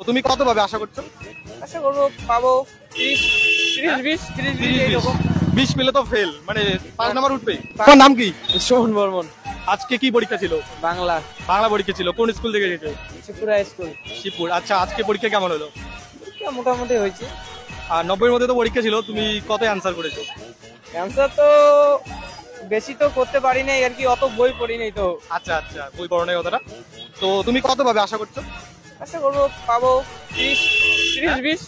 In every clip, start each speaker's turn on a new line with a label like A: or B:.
A: তুমি কত পাবে আশা করছো?
B: আশা করবো পাবো 30, 20, 30 এরকম।
A: 20 পেলে তো ফেল, মানে 5 নাম্বার উঠবে। তোমার নাম কি?
B: সোহন বর্মন।
A: আজকে কি পরীক্ষা ছিল?
B: বাংলা।
A: বাংলা পরীক্ষা ছিল। কোন স্কুল থেকে গেছো?
B: Shibpur high school.
A: শিবপুর। আচ্ছা, আজকে পরীক্ষা কেমন হলো?
B: মোটামুটি হয়েছে।
A: আর 90 এর মধ্যে তো পরীক্ষা ছিল, তুমি কত অ্যান্সার করেছো?
B: অ্যান্সার তো বেশি তো করতে পারি নাই আর কি, অত বই পড়ি নাই তো।
A: আচ্ছা আচ্ছা, বই পড়ো নাই অতটা। তো তুমি কত পাবে আশা করছো?
B: আশা করবো পাবো 30, 20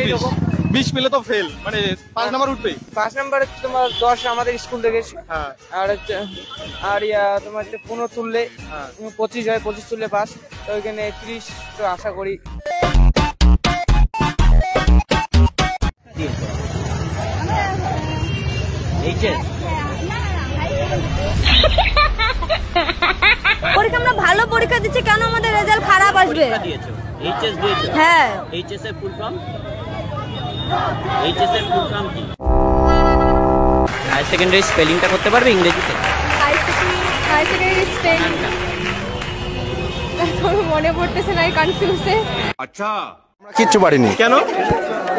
B: এরকম।
A: 20 পেলে তো ফেল, মানে 5 নাম্বার উঠবে।
B: 5 নাম্বারে তোমার 10 আমাদের স্কুল থেকে।
A: হ্যাঁ।
B: আর হচ্ছে তোমার হচ্ছে 15 তুললে 25 হয়, 25 তুললে পাস। তো ওইখানে 30 তো আশা করি।
C: পরীক্ষা আমরা ভালো পরীক্ষা দিচ্ছি, কেন আমাদের রেজাল্ট খারাপ আসবে?
D: এইচএস দিয়েছো?
C: হ্যাঁ।
D: এইচএস এর ফুল ফর্ম? এইচএস এর ফুল ফর্ম কি? হায়ার সেকেন্ডারি স্পেলিংটা করতে পারবে ইংরেজিতে?
C: হাই সেকেন্ডারি স্পেলিং মনে পড়তেছে না, কনফিউজে।
A: আচ্ছা,
E: কিচ্ছু পারিনি।
A: কেন?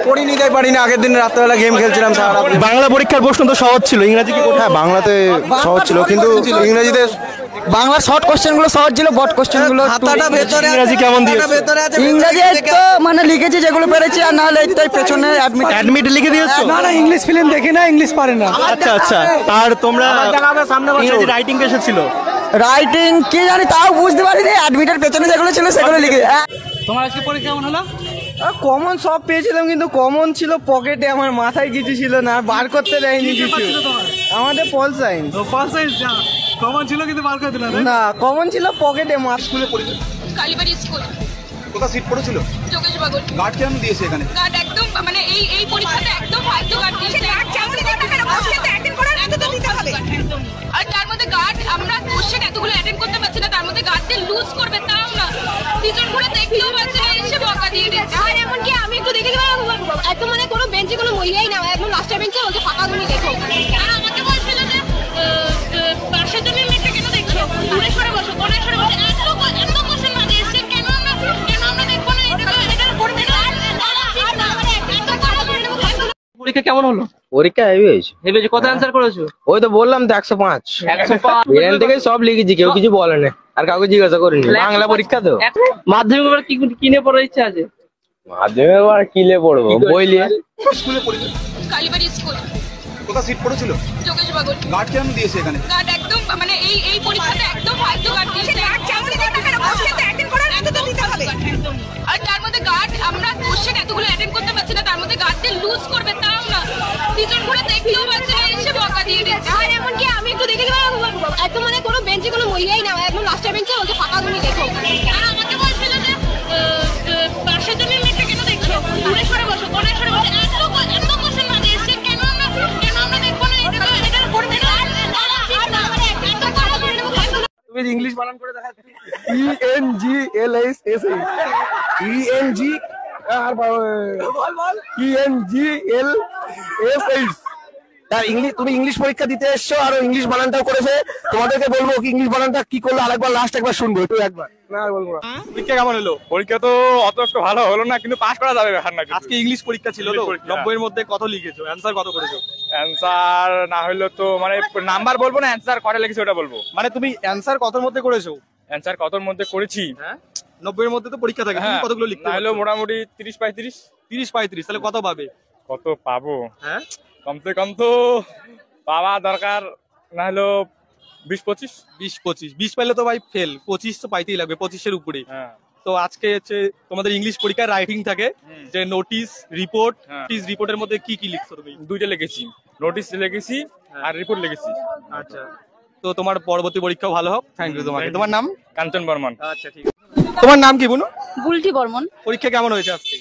E: পড়িনি তাই পারিনি। আগের দিন রাত্রেবেলা গেম খেলছিলাম সারা রাত।
A: বাংলা পরীক্ষার প্রশ্ন তো সহজ ছিল, ইংরেজি কি?
E: হ্যাঁ, বাংলাতে সহজ ছিল, কিন্তু ইংরেজিতে
F: বাংলা শর্ট কোশ্চেন গুলো সহজ ছিল, বট কোশ্চেন গুলো
A: ইংরেজি কেমন দিয়েছো?
F: ইংরেজি তো মানে লিখেছি যেগুলো পেরেছি, আর না হলে এইটাই পেছনে
A: অ্যাডমিট লিখে দিয়েছো?
F: না, ইংলিশ ফিল্ম দেখি না, ইংলিশ পারে না।
A: আচ্ছা আচ্ছা, আর তোমরা ইংরেজি রাইটিং কেসে ছিল?
F: রাইটিং কি জানি, তাও বুঝতে পারিনি। অ্যাডমিটের পেছনে যেগুলো ছিল সেগুলো লিখে।
B: তোমার আজকে পরীক্ষা কেমন হলো?
F: কমন সব পেয়েছিলাম, কিন্তু কমন ছিল পকেটে, আমার মাথায় কিছু ছিল না, বার করতে দেয়নি কিছু। আমাদের পল সায়েন্স।
A: কমন ছিল কিন্তু বার করে দিলা
F: না, কমন ছিল পকেটে।
A: স্কুলে পরীক্ষা?
G: কালীবাড়ি স্কুল।
A: কোথা সিট পড়েছিল?
G: যোগেশ বাগল।
A: গার্ড কেমন দিয়েছে এখানে?
G: গার্ড একদম মানে এই পরীক্ষাতে একদম ফালতু গার্ড দিয়েছে। গার্ড কেমন দিতে হবে? কোশ্চেন অ্যাটেন্ড করার এত তো দিতে হবে। আর তার মধ্যে গার্ড আমরা কোশ্চেন এতগুলো অ্যাটেন্ড করতে পারছি না, তার মধ্যে গার্ডদের লুজ করবে তাও না। দুজন করে দেখতেও পাচ্ছি না, এসে বকা দিয়ে দিচ্ছে। আর এমন কি আমি একটু দেখে দিলাম, একদম মানে কোনো বেঞ্চে কোনো মহিলাই না, একদম লাস্টের বেঞ্চে ওকে ফাঁকা গুলি দেখো। আর আমাকে বলছিল যে পাশের জনের মেয়েটা কেন দেখছো, দূরে সরে বসো, কোণে সরে বসো। এত কোশ্চেন না দিয়েছে, কেন আমরা দেখবো না? এটা করবে না।
B: পরীক্ষা কেমন হলো?
F: পরীক্ষা হেভি হয়েছে।
B: হেভি। কত অ্যান্সার করেছো?
F: ওই তো বললাম তো 105।
B: 105
F: এখান থেকে সব লিখেছি, কেউ কিছু বলে না, আর কাউকে জিজ্ঞাসা করিনি। বাংলা পরীক্ষা তো।
B: মাধ্যমিক কি কিনে পড়ার ইচ্ছা আছে?
F: মাধ্যমিক আর কিলে পড়বো, বই নিয়ে।
A: স্কুলে পরীক্ষা?
G: কালীবাড়ি স্কুল।
A: কোথা সিট পড়েছিল?
G: যোগেশ বাগল।
A: গার্ড কেমন দিয়েছে এখানে?
G: গার্ড একদম মানে এই পরীক্ষাতে একদম ফালতু গার্ড দিয়েছে। গার্ড কেমন দিতে হবে? কোশ্চেন অ্যাটেন্ড করার এত তো দিতে হবে। আর তার মধ্যে গার্ড আমরা কোশ্চেন এতগুলো অ্যাটেন্ড করতে পারছি না, তার মধ্যে গার্ডদের লুজ করবে তাও না। দুজন করে দেখতেও পাচ্ছি না, এসে বকা দিয়ে দিচ্ছে। আর এমন কি আমি একটু দেখে দিলাম, একদম মানে কোনো বেঞ্চে কোনো মহিলাই না, একদম লাস্টের বেঞ্চে ওকে ফাঁকা গুলি দেখো। আর আমাকে বলছিল যে পাশের জনের মেয়েটা কেন দেখছো, দূরে সরে বসো, কোণে সরে বসো। এত কোশ্চেন না দিয়েছে, কেন আমরা দেখবো না? এটা করবে না।
F: তুমি ইংলিশ বানান করে দেখাচ্ছি। ENGLSSH আর ENGLSH। তার ইংলিশ, তুমি ইংলিশ পরীক্ষা দিতে এসছো আর ইংলিশ বানানটাও করেছে। তোমাদেরকে বলবো কি ইংলিশ বানানটা কি করলো আরেকবার, লাস্ট একবার শুনবো, একটু একবার। না বলবো না।
A: পরীক্ষা কেমন হলো?
H: পরীক্ষা তো অত একটু ভালো হলো না, কিন্তু পাস করা যাবে ব্যাপার না।
A: আজকে ইংলিশ পরীক্ষা ছিল তো, 90 এর মধ্যে কত লিখেছো? অ্যান্সার কত করেছো?
H: অ্যান্সার না হইলো তো মানে নাম্বার বলবো না, অ্যান্সার কটা লিখেছি ওটা বলবো।
A: মানে তুমি অ্যান্সার কতর মধ্যে করেছো?
H: অ্যান্সার কতর মধ্যে করেছি?
A: হ্যাঁ, 90 এর মধ্যে তো পরীক্ষা থাকে, তুমি কতগুলো লিখতে
H: না হলো
A: পারছো?
H: মোটামুটি 30-35।
A: 30-35, তাহলে কত পাবে?
H: কত পাবো?
A: হ্যাঁ,
H: কমসে কম তো পাওয়া দরকার না হলো 20-25।
A: 20-25। 20 পাইলে তো ভাই ফেল, 25 তো পাইতেই লাগবে, 25 এর উপরে।
H: হ্যাঁ।
A: তো আজকে হচ্ছে তোমাদের ইংলিশ পরীক্ষায় রাইটিং থাকে, যে নোটিস রিপোর্ট। রিপোর্টের মধ্যে কি কি লিখছো তুমি?
H: দুইটা লিখেছি, নোটিশ লিখেছি আর রিপোর্ট লিখেছি।
A: আচ্ছা, তো তোমার পরবর্তী পরীক্ষাও ভালো হোক। থ্যাংক ইউ তোমাকে। তোমার নাম?
H: কাঞ্চন বর্মন।
A: আচ্ছা, ঠিক আছে। তোমার নাম কি বোন?
C: বুলটি বর্মন।
A: পরীক্ষা কেমন হয়েছে আজকে?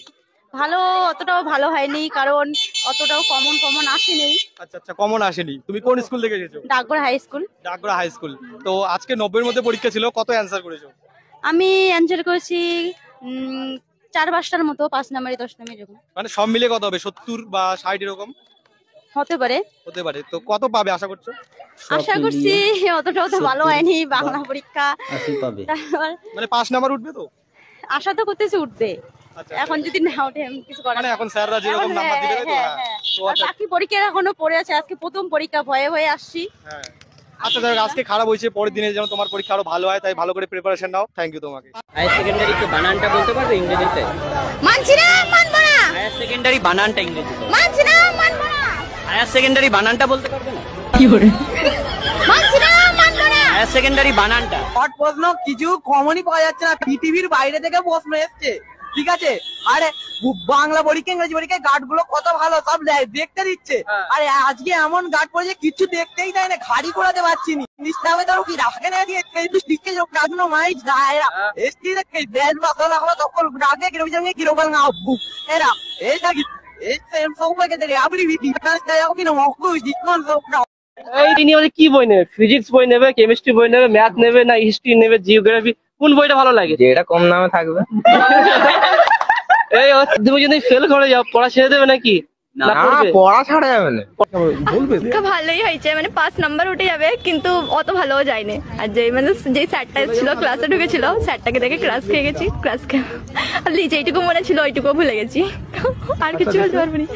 C: ভালো, অতটাও ভালো হয়নি, কারণ অতটাও কমন আসেনি।
A: আচ্ছা আচ্ছা, কমন আসেনি। তুমি কোন স্কুল থেকে এসেছো?
C: Dakgara high school.
A: Dakgara high school. তো আজকে 90 এর মধ্যে পরীক্ষা ছিল, কত অ্যান্সার করেছো?
C: আমি অ্যান্সার করেছি 4-5টার মতো, 5 নাম্বারে 10 নাম্বার এরকম।
A: মানে সব মিলে কত হবে? 70 বা 60 এরকম
C: হতে পারে।
A: হতে পারে। তো কত পাবে আশা করছো?
C: আশা করছি অতটাও তো ভালো হয়নি বাংলা পরীক্ষা।
D: পাবে।
A: মানে 5 নাম্বার উঠবে তো?
C: আশা তো করতেছি উঠবে। এখন যদি না ওঠে আমি কিছু করার
A: মানে এখন স্যাররা যেরকম
C: এখন
A: নাম্বার দিবে তাই তো?
C: হ্যাঁ,
A: হ্যাঁ।
C: হ্যাঁ।
A: তো
C: আর
A: আচ্ছা,
C: বাকি পরীক্ষা এখনো পড়ে আছে, আজকে প্রথম পরীক্ষা, ভয়ে ভয়ে আসছি।
A: হ্যাঁ। আচ্ছা দেখ, আজকে খারাপ হয়েছে, পরের দিনে যেন তোমার পরীক্ষা আরো ভালো হয়, তাই ভালো করে প্রিপারেশন নাও। থ্যাংক ইউ তোমাকে।
D: হায়ার সেকেন্ডারিতে বানানটা বলতে পারবে ইংরেজিতে?
G: মানছি না, মানবো না,
D: হায়ার সেকেন্ডারি বানানটা ইংরেজিতে?
G: মানছি না, মানবো না,
D: হায়ার সেকেন্ডারি বানানটা বলতে পারবে না?
G: মানছি না, মানবো না।
D: হায়ার সেকেন্ডারি বানানটা?
B: হট প্রশ্ন কিছু কমনই পাওয়া যাচ্ছে না, পৃথিবীর বাইরে থেকে প্রশ্ন এসছে, ঠিক আছে? আরে বাংলা পরীক্ষা ইংরেজি পরীক্ষায় গার্ড গুলো কত ভালো, সব দেখতে দিচ্ছে। আরে আজকে এমন গার্ড পড়েছে কিচ্ছু দেখতেই দেয় না, ঘাড়ি করাতে পারছি নি। নিশ্চিত ধরো কি রাখে না দিয়ে একটু শিখে যাও, কাজনো মাই যায় এসছি দেখে দেশ মশলা হলো তখন রাগে কিরকম কিরকম আব্বু এরা এটা কি এই সেম সবাইকে দেয় আপনি ডিফারেন্স দেয় কি না মকু ডিসকাউন্ট সব।
I: এই তিনি আমাদের কি বই নেবে? ফিজিক্স বই নেবে, কেমিস্ট্রি বই নেবে, ম্যাথ নেবে, না হিস্ট্রি নেবে, জিওগ্রাফি? কোন বইটা ভালো লাগে?
B: যেটা কম দামে থাকবে।
I: এই তুমি যদি ফেল করে যাও পড়া ছেড়ে দেবে নাকি? না পড়বে?
B: পড়া ছাড়া যাবে না।
G: ভালোই হয়েছে, মানে 5 নাম্বার উঠে যাবে, কিন্তু অত ভালোও যায়নি। আর যে স্যারটা ছিল ক্লাসে ঢুকেছিল, স্যারটাকে দেখে ক্লাস খেয়ে গেছি। আর যেইটুকু মনে ছিল ওইটুকু ভুলে গেছি, আর কিছু বলতে পারবো না।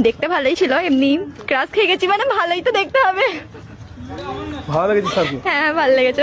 G: দেখতে ভালোই ছিল, এমনি ক্লাস খেয়ে গেছি, মানে ভালোই তো দেখতে হবে।
F: ভালো লেগেছে স্যার?
G: হ্যাঁ ভালো লেগেছে।